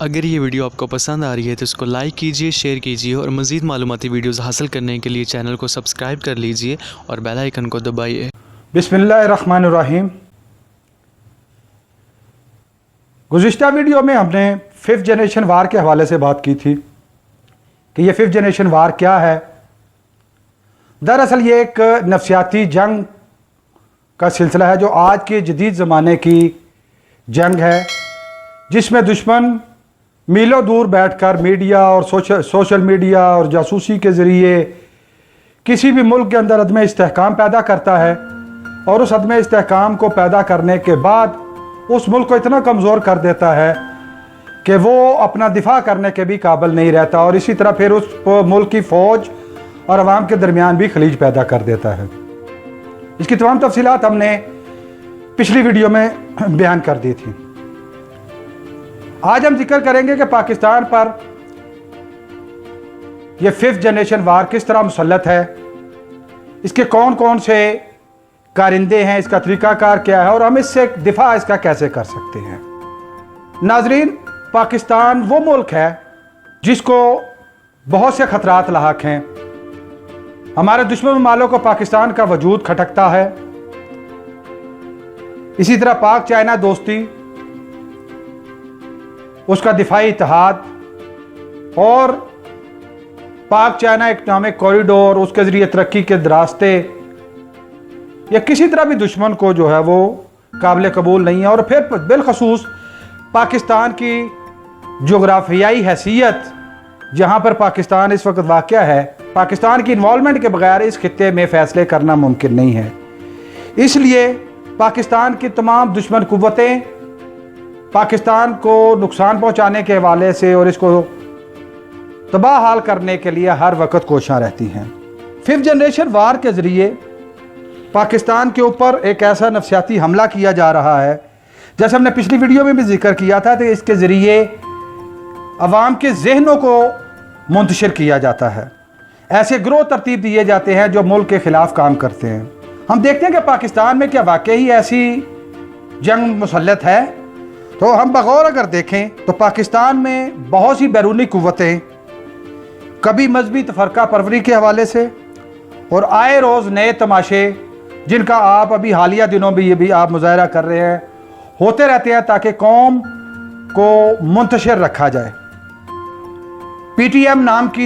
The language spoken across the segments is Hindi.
अगर ये वीडियो आपको पसंद आ रही है तो इसको लाइक कीजिए, शेयर कीजिए और मज़ीद मालूमाती वीडियोस हासिल करने के लिए चैनल को सब्सक्राइब कर लीजिए और बेल आइकन को दबाइए। बिस्मिल्लाहिर्रहमानिर्रहीम। गुज़िश्ता वीडियो में हमने 5th जनरेशन वार के हवाले से बात की थी कि ये 5th जनरेशन वार क्या है। दरअसल ये एक नफसियाती जंग का सिलसिला है जो आज के जदीद ज़माने की जंग है, जिसमें दुश्मन मीलों दूर बैठकर मीडिया और सोशल मीडिया और जासूसी के ज़रिए किसी भी मुल्क के अंदर अदम इस्तेहकाम पैदा करता है और उस अदम इस्तेहकाम को पैदा करने के बाद उस मुल्क को इतना कमज़ोर कर देता है कि वो अपना दिफा करने के भी काबिल नहीं रहता और इसी तरह फिर उस मुल्क की फ़ौज और अवाम के दरमियान भी खलीज पैदा कर देता है। इसकी तमाम तफसीलात हमने पिछली वीडियो में बयान कर दी थी। आज हम जिक्र करेंगे कि पाकिस्तान पर यह 5th जनरेशन वार किस तरह मुसल्लत है, इसके कौन कौन से कारिंदे हैं, इसका तरीकाकार क्या है और हम इससे दिफा इसका कैसे कर सकते हैं। नाजरीन, पाकिस्तान वो मुल्क है जिसको बहुत से खतरात लाहक हैं। हमारे दुश्मन ममालिक को पाकिस्तान का वजूद खटकता है। इसी तरह पाक चाइना दोस्ती, उसका दिफाई इत्तेहाद और पाक चाइना इकनॉमिक कॉरिडोर, उसके ज़रिए तरक्की के रास्ते, या किसी तरह भी दुश्मन को जो है वो काबिल कबूल नहीं है। और फिर बिलखसूस पाकिस्तान की जोग्राफियाई हैसियत, जहाँ पर पाकिस्तान इस वक्त वाक़या है, पाकिस्तान की इन्वॉल्वमेंट के बगैर इस खित्ते में फ़ैसले करना मुमकिन नहीं है। इसलिए पाकिस्तान की तमाम दुश्मन कुव्वतें पाकिस्तान को नुकसान पहुँचाने के हवाले से और इसको तबाह हाल करने के लिए हर वक्त कोशिशां रहती हैं। 5th जनरेशन वार के ज़रिए पाकिस्तान के ऊपर एक ऐसा नफसियाती हमला किया जा रहा है, जैसे हमने पिछली वीडियो में भी जिक्र किया था, तो इसके ज़रिए अवाम के जहनों को मुंतशिर किया जाता है। ऐसे ग्रोह तरतीब दिए जाते हैं जो मुल्क के ख़िलाफ़ काम करते हैं। हम देखते हैं कि पाकिस्तान में क्या वाकई ऐसी जंग मुसल्लत है। तो हम बगौर अगर देखें तो पाकिस्तान में बहुत सी बैरूनी कुव्वतें, कभी मजहबी तफरका परवरी के हवाले से और आए रोज़ नए तमाशे, जिनका आप अभी हालिया दिनों में ये भी आप मुजाहरा कर रहे हैं, होते रहते हैं ताकि कौम को मुंतशिर रखा जाए। PTM नाम की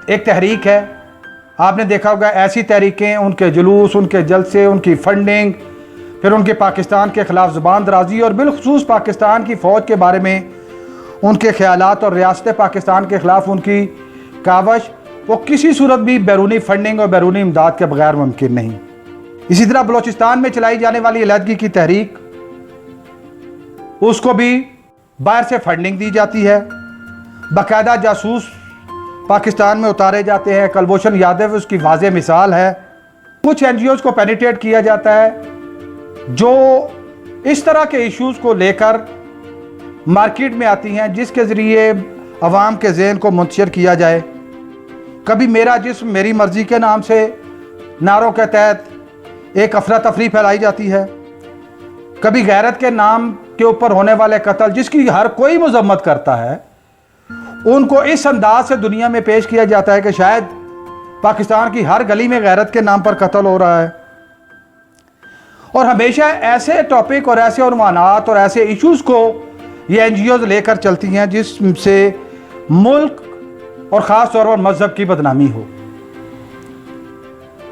एक तहरीक है, आपने देखा होगा। ऐसी तहरीकें, उनके जुलूस, उनके जलसे, उनकी फंडिंग, फिर उनके पाकिस्तान के ख़िलाफ़ ज़ुबान दराजी और बिलखसूस पाकिस्तान की फ़ौज के बारे में उनके ख़यालात और रियासत पाकिस्तान के ख़िलाफ़ उनकी कावश, वो किसी सूरत भी बैरूनी फंडिंग और बैरूनी इमदाद के बगैर मुमकिन नहीं। इसी तरह बलोचिस्तान में चलाई जाने वाली अलहदगी की तहरीक, उसको भी बाहर से फंडिंग दी जाती है। बाकायदा जासूस पाकिस्तान में उतारे जाते हैं। कुलभूषण यादव उसकी वाज़ेह मिसाल है। कुछ NGOs को पेनिट्रेट किया जाता है जो इस तरह के इश्यूज़ को लेकर मार्केट में आती हैं, जिसके ज़रिए अवाम के ज़हन को मुंतशिर किया जाए। कभी मेरा जिस्म मेरी मर्ज़ी के नाम से नारों के तहत एक अफरा तफरी फैलाई जाती है। कभी गैरत के नाम के ऊपर होने वाले कत्ल, जिसकी हर कोई मजम्मत करता है, उनको इस अंदाज से दुनिया में पेश किया जाता है कि शायद पाकिस्तान की हर गली में गैरत के नाम पर कत्ल हो रहा है। और हमेशा ऐसे टॉपिक और ऐसे उन्वानात और ऐसे इश्यूज़ को ये NGOs लेकर चलती हैं जिससे मुल्क और ख़ास तौर पर मज़हब की बदनामी हो।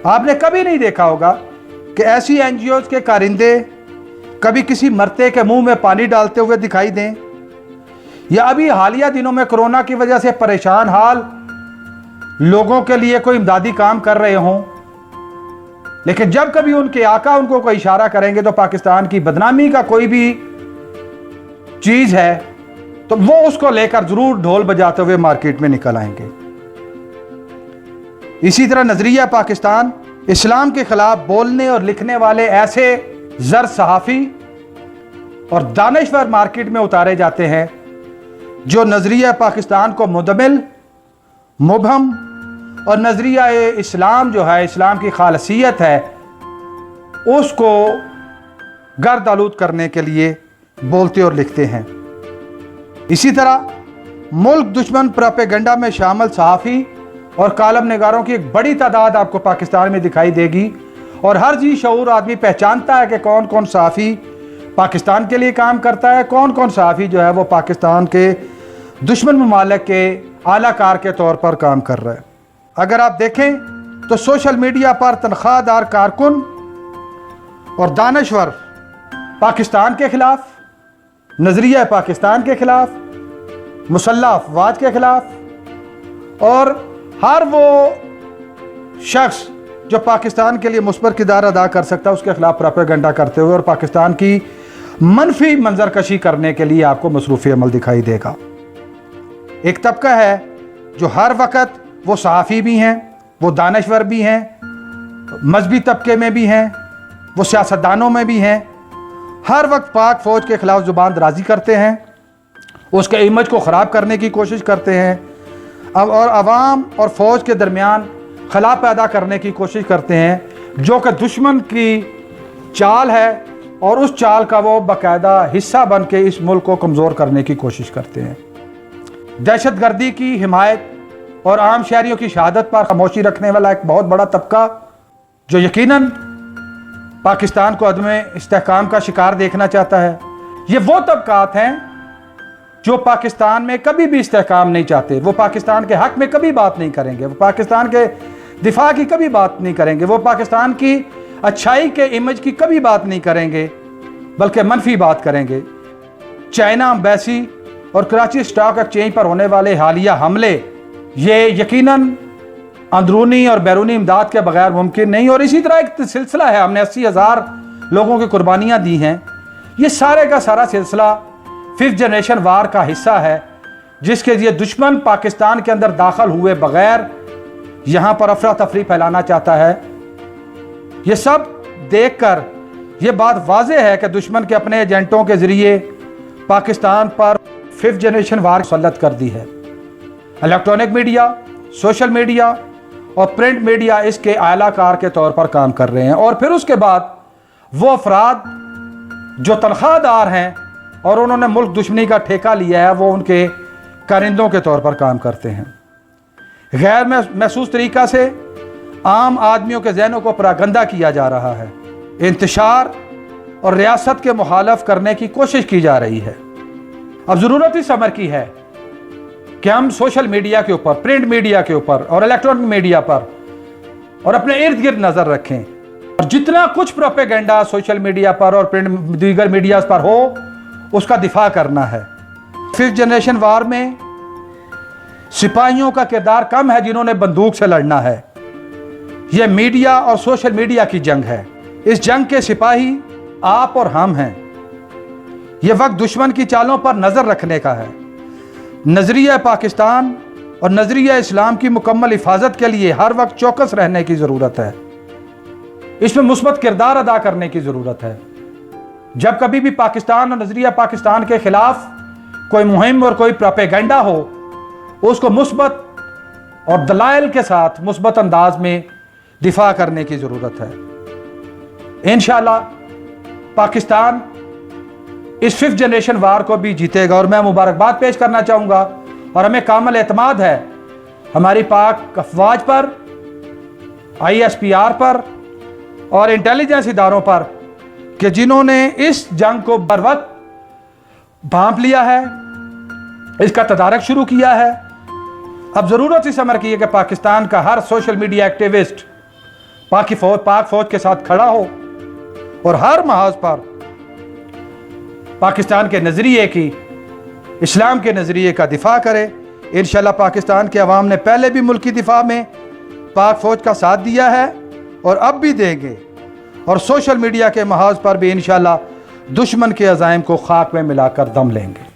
आपने कभी नहीं देखा होगा कि ऐसी NGOs के कारिंदे कभी किसी मरते के मुंह में पानी डालते हुए दिखाई दें, या अभी हालिया दिनों में कोरोना की वजह से परेशान हाल लोगों के लिए कोई इमदादी काम कर रहे हों। लेकिन जब कभी उनके आका उनको कोई इशारा करेंगे तो पाकिस्तान की बदनामी का कोई भी चीज़ है तो वो उसको लेकर ज़रूर ढोल बजाते हुए मार्केट में निकल आएंगे। इसी तरह नज़रिया पाकिस्तान, इस्लाम के ख़िलाफ़ बोलने और लिखने वाले ऐसे ज़र सहाफ़ी और दानिश्वर मार्केट में उतारे जाते हैं जो नज़रिया पाकिस्तान को मुदमिल, मुबहम और नज़रिया इस्लाम जो है, इस्लाम की खालसियत है, उसको गर्द आलूद करने के लिए बोलते और लिखते हैं। इसी तरह मुल्क दुश्मन प्रोपेगेंडा में शामिल सहाफ़ी और कालम निगारों की एक बड़ी तादाद आपको पाकिस्तान में दिखाई देगी। और हर जी शऊर आदमी पहचानता है कि कौन कौन सहाफ़ी पाकिस्तान के लिए काम करता है, कौन कौन सहाफ़ी जो है वो पाकिस्तान के दुश्मन ममालिक के आलाकार के तौर पर काम कर रहा है। अगर आप देखें तो सोशल मीडिया पर तनख्वाहदार कारकुन और दानश्वर पाकिस्तान के खिलाफ, नज़रिया पाकिस्तान के खिलाफ, मुसल्लह अफवाज के खिलाफ, और हर वो शख्स जो पाकिस्तान के लिए मुस्बत किरदार अदा कर सकता है उसके खिलाफ प्रोपेगेंडा करते हुए और पाकिस्तान की मनफी मंजरकशी करने के लिए आपको मसरूफ़ी अमल दिखाई देगा। एक तबका है जो हर वक्त वो सहाफ़ी भी हैं, वो दानश्वर भी हैं, मजहबी तबके में भी हैं, वो सियासतदानों में भी हैं, हर वक्त पाक फ़ौज के ख़िलाफ़ ज़ुबान दराजी करते हैं, उसके इमेज को ख़राब करने की कोशिश करते हैं और अवाम और फ़ौज के दरमियान खला पैदा करने की कोशिश करते हैं, जो कि दुश्मन की चाल है और उस चाल का वो बाकायदा हिस्सा बन के इस मुल्क को कमज़ोर करने की कोशिश करते हैं। दहशत गर्दी की हिमायत और आम शहरियों की शहादत पर खामोशी रखने वाला एक बहुत बड़ा तबका जो यकीनन पाकिस्तान को अदम इस्तेहकाम का शिकार देखना चाहता है, ये वो तबकात हैं जो पाकिस्तान में कभी भी इस्तेहकाम नहीं चाहते। वो पाकिस्तान के हक में कभी बात नहीं करेंगे, वो पाकिस्तान के दिफा की कभी बात नहीं करेंगे, वो पाकिस्तान की अच्छाई के इमेज की कभी बात नहीं करेंगे, बल्कि मनफी बात करेंगे। चाइना एम्बेसी और कराची स्टॉक एक्सचेंज पर होने वाले हालिया हमले ये यकीनन अंदरूनी और बैरूनी इमदाद के बगैर मुमकिन नहीं। और इसी तरह एक सिलसिला है, हमने 80,000 लोगों की कुर्बानियाँ दी हैं। ये सारे का सारा सिलसिला 5th जनरेशन वार का हिस्सा है, जिसके लिए दुश्मन पाकिस्तान के अंदर दाखिल हुए बगैर यहाँ पर अफरा तफरी फैलाना चाहता है। ये सब देखकर ये बात वाज़ेह है कि दुश्मन के अपने एजेंटों के ज़रिए पाकिस्तान पर 5th जनरेशन वार मुसल्लत कर दी है। इलेक्ट्रॉनिक मीडिया, सोशल मीडिया और प्रिंट मीडिया इसके आलाकार के तौर पर काम कर रहे हैं। और फिर उसके बाद वो अफराद जो तनख्वाहदार हैं और उन्होंने मुल्क दुश्मनी का ठेका लिया है, वो उनके कारिंदों के तौर पर काम करते हैं। गैर महसूस तरीक़ा से आम आदमियों के जहनों को परागंदा किया जा रहा है, इंतशार और रियासत के मुखालफ करने की कोशिश की जा रही है। अब ज़रूरत इस अमर की है कि हम सोशल मीडिया के ऊपर, प्रिंट मीडिया के ऊपर और इलेक्ट्रॉनिक मीडिया पर और अपने इर्द गिर्द नज़र रखें, और जितना कुछ प्रोपेगेंडा सोशल मीडिया पर और प्रिंट दीगर मीडिया पर हो उसका दिफा करना है। 5th जनरेशन वार में सिपाहियों का किरदार कम है जिन्होंने बंदूक से लड़ना है। यह मीडिया और सोशल मीडिया की जंग है। इस जंग के सिपाही आप और हम हैं। यह वक्त दुश्मन की चालों पर नज़र रखने का है। नज़रिया पाकिस्तान और नज़रिया इस्लाम की मुकम्मल हिफाजत के लिए हर वक्त चौकस रहने की ज़रूरत है। इसमें मुस्बत किरदार अदा करने की ज़रूरत है। जब कभी भी पाकिस्तान और नज़रिया पाकिस्तान के ख़िलाफ़ कोई मुहिम और कोई प्रोपेगेंडा हो, उसको मुस्बत और दलाइल के साथ मुस्बत अंदाज में दिफा करने की ज़रूरत है। इंशाअल्लाह पाकिस्तान इस 5th जनरेशन वार को भी जीतेगा। और मैं मुबारकबाद पेश करना चाहूँगा, और हमें कामिल एतमाद है हमारी पाक अफवाज पर, ISPR पर और इंटेलिजेंस इदारों पर कि जिन्होंने इस जंग को बर वक्त भांप लिया है, इसका तदारक शुरू किया है। अब ज़रूरत इस अमर की है कि पाकिस्तान का हर सोशल मीडिया एक्टिविस्ट पाक फौज के साथ खड़ा हो और हर महाज पर पाकिस्तान के नज़रिए की, इस्लाम के नज़रिए का दिफा करे। इंशाअल्लाह पाकिस्तान के अवाम ने पहले भी मुल्की दिफा में पाक फ़ौज का साथ दिया है और अब भी देंगे, और सोशल मीडिया के महाज पर भी इंशाअल्लाह दुश्मन के अज़ाइम को खाक में मिलाकर दम लेंगे।